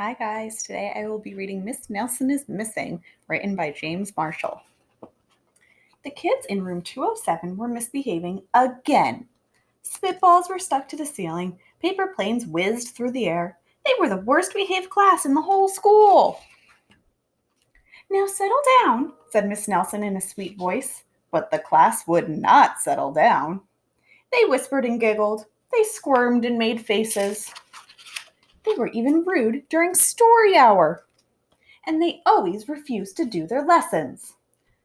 Hi guys, today I will be reading Miss Nelson is Missing, written by James Marshall. The kids in room 207 were misbehaving again. Spitballs were stuck to the ceiling, paper planes whizzed through the air. They were the worst behaved class in the whole school. Now settle down, said Miss Nelson in a sweet voice, but the class would not settle down. They whispered and giggled. They squirmed and made faces. They were even rude during story hour. And they always refused to do their lessons.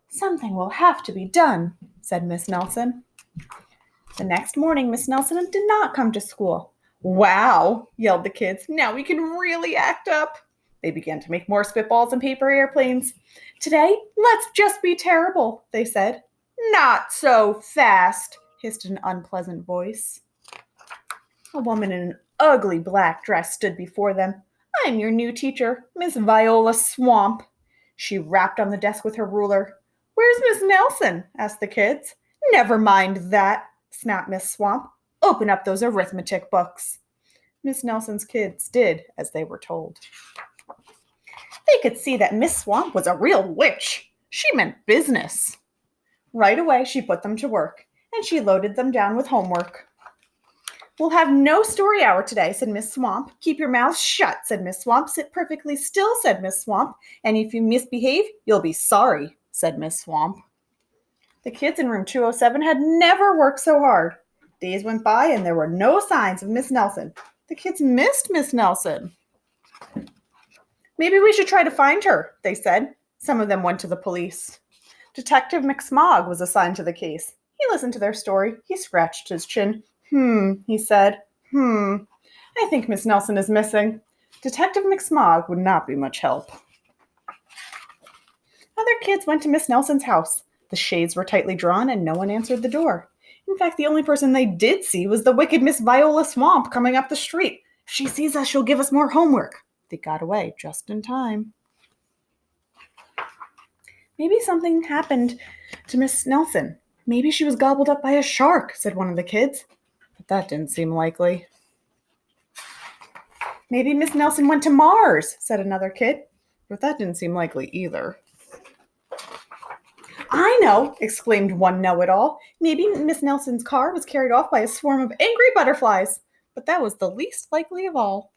Something will have to be done, said Miss Nelson. The next morning, Miss Nelson did not come to school. Wow, yelled the kids. Now we can really act up. They began to make more spitballs and paper airplanes. Today, let's just be terrible, they said. Not so fast, hissed an unpleasant voice. A woman in an ugly black dress stood before them. I'm your new teacher, Miss Viola Swamp. She rapped on the desk with her ruler. Where's Miss Nelson? Asked the kids. Never mind that, snapped Miss Swamp. Open up those arithmetic books. Miss Nelson's kids did as they were told. They could see that Miss Swamp was a real witch. She meant business. Right away, she put them to work, and she loaded them down with homework. We'll have no story hour today, said Miss Swamp. Keep your mouth shut, said Miss Swamp. Sit perfectly still, said Miss Swamp. And if you misbehave, you'll be sorry, said Miss Swamp. The kids in room 207 had never worked so hard. Days went by and there were no signs of Miss Nelson. The kids missed Miss Nelson. Maybe we should try to find her, they said. Some of them went to the police. Detective McSmog was assigned to the case. He listened to their story. He scratched his chin. He said. I think Miss Nelson is missing. Detective McSmog would not be much help. Other kids went to Miss Nelson's house. The shades were tightly drawn and no one answered the door. In fact, the only person they did see was the wicked Miss Viola Swamp coming up the street. If she sees us, she'll give us more homework. They got away just in time. Maybe something happened to Miss Nelson. Maybe she was gobbled up by a shark, said one of the kids. But that didn't seem likely. Maybe Miss Nelson went to Mars, said another kid. But that didn't seem likely either. I know, exclaimed one know-it-all. Maybe Miss Nelson's car was carried off by a swarm of angry butterflies. But that was the least likely of all.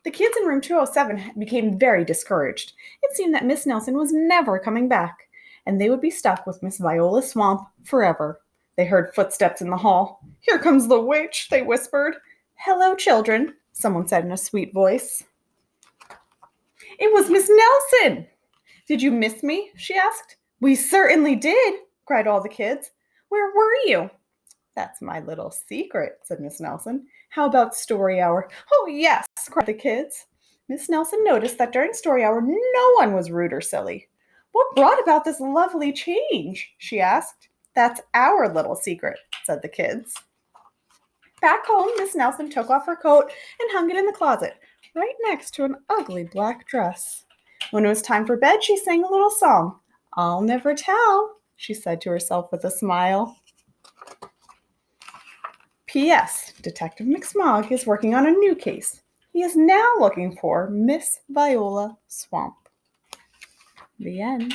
The kids in room 207 became very discouraged. It seemed that Miss Nelson was never coming back, and they would be stuck with Miss Viola Swamp forever. They heard footsteps in the hall. Here comes the witch, they whispered. Hello, children, someone said in a sweet voice. It was Miss Nelson. Did you miss me? She asked. We certainly did, cried all the kids. Where were you? That's my little secret, said Miss Nelson. How about story hour? Oh, yes, cried the kids. Miss Nelson noticed that during story hour, no one was rude or silly. What brought about this lovely change? She asked. That's our little secret, said the kids. Back home, Miss Nelson took off her coat and hung it in the closet, right next to an ugly black dress. When it was time for bed, she sang a little song. I'll never tell, she said to herself with a smile. P.S. Detective McSmog is working on a new case. He is now looking for Miss Viola Swamp. The end.